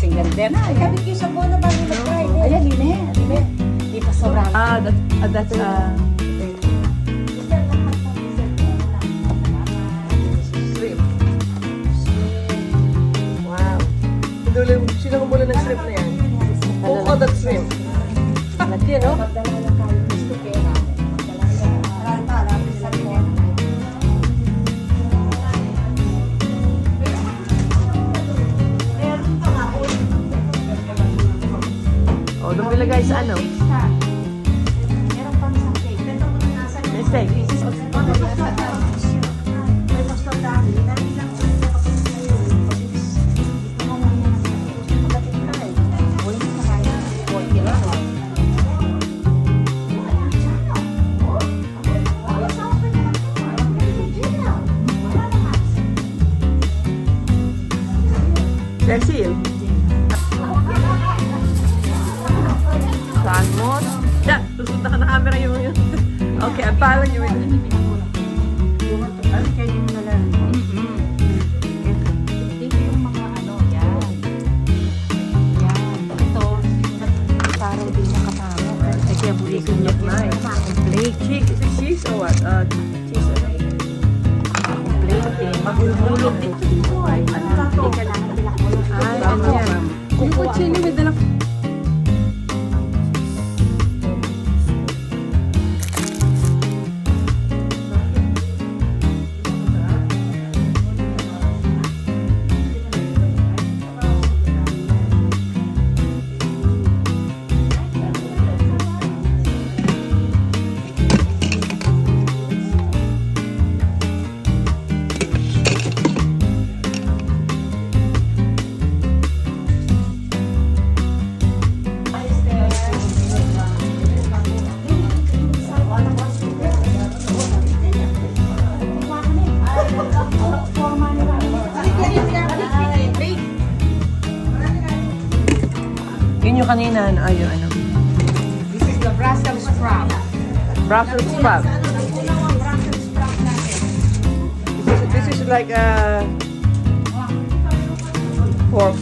kasing ganda na. Sabi ko sa buwan na bago mag-Friday. Ayan, Lynette. Di pa sobrang. That's shrimp. Wow. Sino kumuha ng shrimp na yan? Who called that shrimp? Lagi, no? Oh, doon bilagay sa ano? Meron pang isang cake. Ito mo na nasa Mistake. May mas dami. Dami lang po yung kapag sa'yo. Ito mo muna ng cake. Pagdating na eh. Huwag mo na kaya. Huwag yun lang. Cecil. Salmon. Yeah, susunod ka na camera yung yun. Okay, I'm following you. Ano kayo yung nalang? Ito yung mga ano, yan. Yan. Ito, parang din na kasama. Ay, kaya bulisin niya. Nice. Complete. Cheese. Is it cheese or what? Cheese. Complete din. Maghulog dito dito. Ay, ano lang to? Hindi ka lang nabilak mo. Ay, ano yan? Yung kutsili with the Yun yung kanina, ano, ayun, ano. This is the Brussels sprout. Brussels sprout. This is like a pork